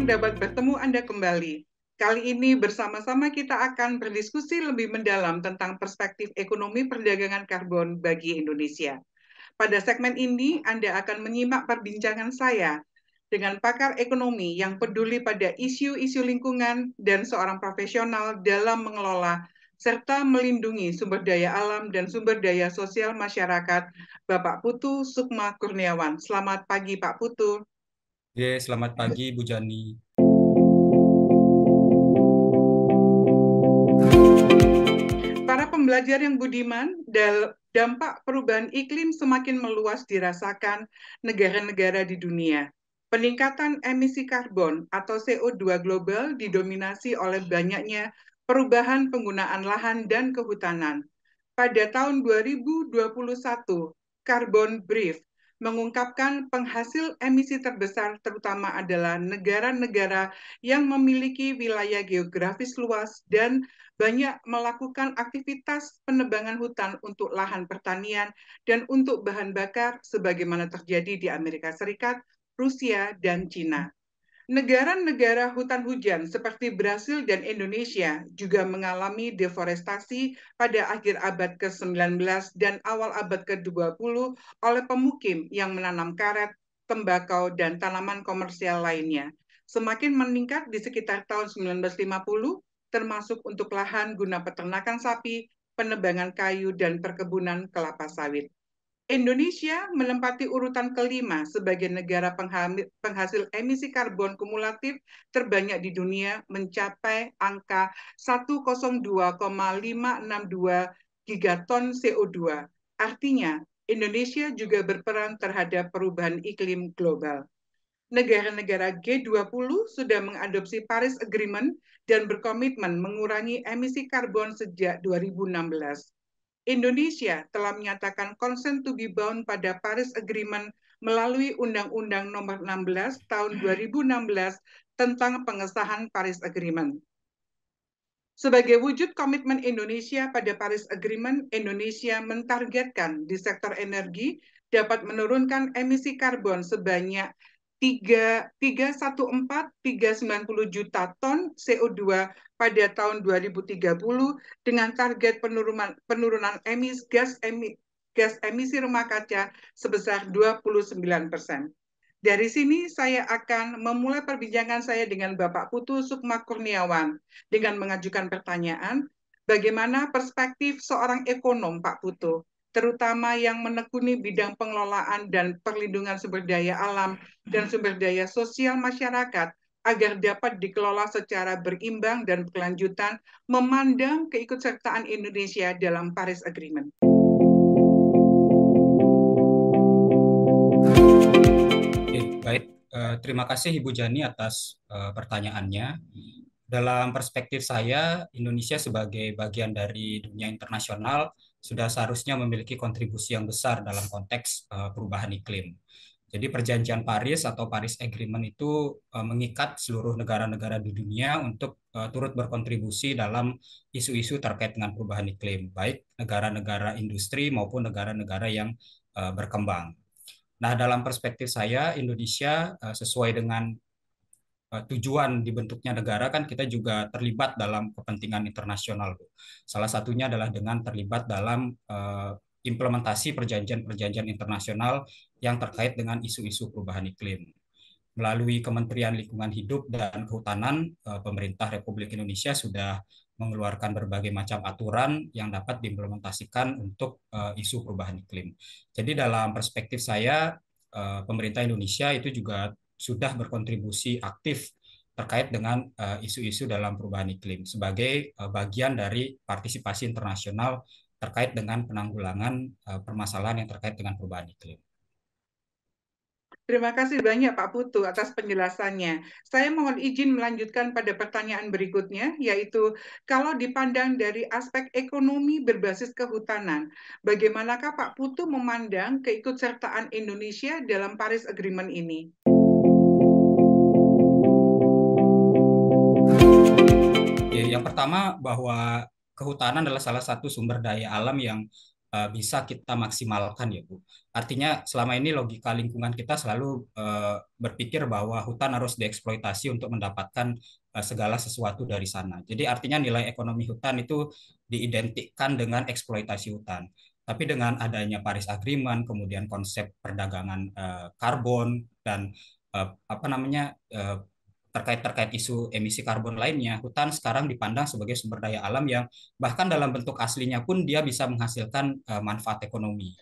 senang dapat bertemu Anda kembali. Kali ini bersama-sama kita akan berdiskusi lebih mendalam tentang perspektif ekonomi perdagangan karbon bagi Indonesia. Pada segmen ini, Anda akan menyimak perbincangan saya dengan pakar ekonomi yang peduli pada isu-isu lingkungan dan seorang profesional dalam mengelola serta melindungi sumber daya alam dan sumber daya sosial masyarakat, Bapak Putu Sukma Kurniawan. Selamat pagi, Pak Putu. Selamat pagi Bu Jani. Para pembelajar yang budiman, dampak perubahan iklim semakin meluas dirasakan negara-negara di dunia. Peningkatan emisi karbon atau CO2 global didominasi oleh banyaknya perubahan penggunaan lahan dan kehutanan. Pada tahun 2021, Carbon Brief mengungkapkan penghasil emisi terbesar terutama adalah negara-negara yang memiliki wilayah geografis luas dan banyak melakukan aktivitas penebangan hutan untuk lahan pertanian dan untuk bahan bakar sebagaimana terjadi di Amerika Serikat, Rusia, dan Cina. Negara-negara hutan hujan seperti Brasil dan Indonesia juga mengalami deforestasi pada akhir abad ke-19 dan awal abad ke-20 oleh pemukim yang menanam karet, tembakau, dan tanaman komersial lainnya. Semakin meningkat di sekitar tahun 1950, termasuk untuk lahan guna peternakan sapi, penebangan kayu, dan perkebunan kelapa sawit. Indonesia menempati urutan kelima sebagai negara penghasil emisi karbon kumulatif terbanyak di dunia mencapai angka 102,562 gigaton CO2. Artinya, Indonesia juga berperan terhadap perubahan iklim global. Negara-negara G20 sudah mengadopsi Paris Agreement dan berkomitmen mengurangi emisi karbon sejak 2016. Indonesia telah menyatakan consent to be bound pada Paris Agreement melalui Undang-Undang Nomor 16 Tahun 2016 tentang pengesahan Paris Agreement. Sebagai wujud komitmen Indonesia pada Paris Agreement, Indonesia mentargetkan di sektor energi dapat menurunkan emisi karbon sebanyak 314,390 juta ton CO2 pada tahun 2030 dengan target penurunan gas emisi rumah kaca sebesar 29%. Dari sini saya akan memulai perbincangan saya dengan Bapak Putu Sukma Kurniawan dengan mengajukan pertanyaan, bagaimana perspektif seorang ekonom Pak Putu, terutama yang menekuni bidang pengelolaan dan perlindungan sumber daya alam dan sumber daya sosial masyarakat agar dapat dikelola secara berimbang dan berkelanjutan memandang keikutsertaan Indonesia dalam Paris Agreement. Baik, terima kasih Ibu Jani atas pertanyaannya. Dalam perspektif saya, Indonesia sebagai bagian dari dunia internasional sudah seharusnya memiliki kontribusi yang besar dalam konteks perubahan iklim. Jadi perjanjian Paris atau Paris Agreement itu mengikat seluruh negara-negara di dunia untuk turut berkontribusi dalam isu-isu terkait dengan perubahan iklim, baik negara-negara industri maupun negara-negara yang berkembang. Nah, dalam perspektif saya, Indonesia sesuai dengan tujuan dibentuknya negara kan kita juga terlibat dalam kepentingan internasional, Bu. Salah satunya adalah dengan terlibat dalam implementasi perjanjian-perjanjian internasional yang terkait dengan isu-isu perubahan iklim. Melalui Kementerian Lingkungan Hidup dan Kehutanan, pemerintah Republik Indonesia sudah mengeluarkan berbagai macam aturan yang dapat diimplementasikan untuk isu perubahan iklim. Jadi dalam perspektif saya, pemerintah Indonesia itu juga sudah berkontribusi aktif terkait dengan isu-isu dalam perubahan iklim sebagai bagian dari partisipasi internasional terkait dengan penanggulangan permasalahan yang terkait dengan perubahan iklim. Terima kasih banyak Pak Putu atas penjelasannya. Saya mohon izin melanjutkan pada pertanyaan berikutnya, yaitu kalau dipandang dari aspek ekonomi berbasis kehutanan, bagaimanakah Pak Putu memandang keikutsertaan Indonesia dalam Paris Agreement ini? Yang pertama bahwa kehutanan adalah salah satu sumber daya alam yang bisa kita maksimalkan ya Bu. Artinya selama ini logika lingkungan kita selalu berpikir bahwa hutan harus dieksploitasi untuk mendapatkan segala sesuatu dari sana. Jadi artinya nilai ekonomi hutan itu diidentikan dengan eksploitasi hutan. Tapi dengan adanya Paris Agreement, kemudian konsep perdagangan karbon dan apa namanya terkait isu emisi karbon lainnya, hutan sekarang dipandang sebagai sumber daya alam yang bahkan dalam bentuk aslinya pun dia bisa menghasilkan manfaat ekonomi.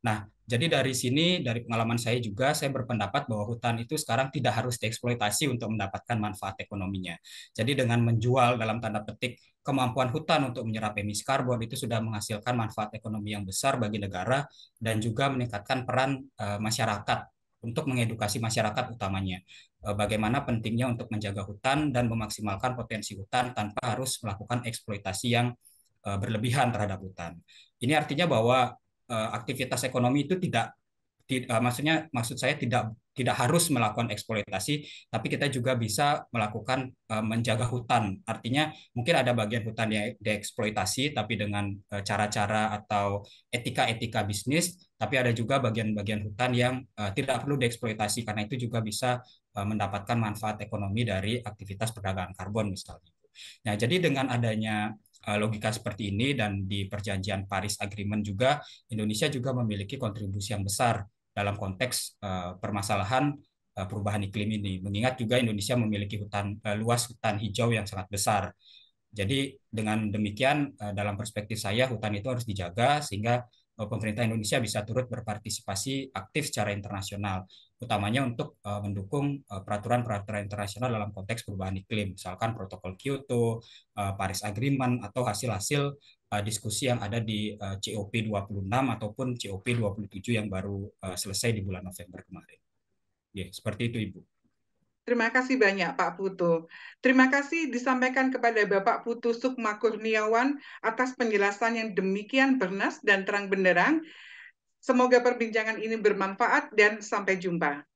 Nah, jadi dari sini, dari pengalaman saya juga, saya berpendapat bahwa hutan itu sekarang tidak harus dieksploitasi untuk mendapatkan manfaat ekonominya. Jadi dengan menjual dalam tanda petik kemampuan hutan untuk menyerap emisi karbon itu sudah menghasilkan manfaat ekonomi yang besar bagi negara dan juga meningkatkan peran masyarakat untuk mengedukasi masyarakat utamanya. Bagaimana pentingnya untuk menjaga hutan dan memaksimalkan potensi hutan tanpa harus melakukan eksploitasi yang berlebihan terhadap hutan. Ini artinya bahwa aktivitas ekonomi itu maksud saya tidak harus melakukan eksploitasi, tapi kita juga bisa melakukan menjaga hutan. Artinya mungkin ada bagian hutan yang dieksploitasi, tapi dengan cara-cara atau etika-etika bisnis, tapi ada juga bagian-bagian hutan yang tidak perlu dieksploitasi, karena itu juga bisa mendapatkan manfaat ekonomi dari aktivitas perdagangan karbon misalnya. Nah, jadi dengan adanya logika seperti ini dan di perjanjian Paris Agreement juga Indonesia juga memiliki kontribusi yang besar dalam konteks permasalahan perubahan iklim ini. Mengingat juga Indonesia memiliki luas hutan hijau yang sangat besar. Jadi dengan demikian dalam perspektif saya hutan itu harus dijaga sehingga pemerintah Indonesia bisa turut berpartisipasi aktif secara internasional, utamanya untuk mendukung peraturan-peraturan internasional dalam konteks perubahan iklim, misalkan Protokol Kyoto, Paris Agreement, atau hasil-hasil diskusi yang ada di COP26 ataupun COP27 yang baru selesai di bulan November kemarin. Ya, seperti itu, Ibu. Terima kasih banyak Pak Putu. Terima kasih disampaikan kepada Bapak Putu Sukma Kurniawan atas penjelasan yang demikian bernas dan terang benderang. Semoga perbincangan ini bermanfaat dan sampai jumpa.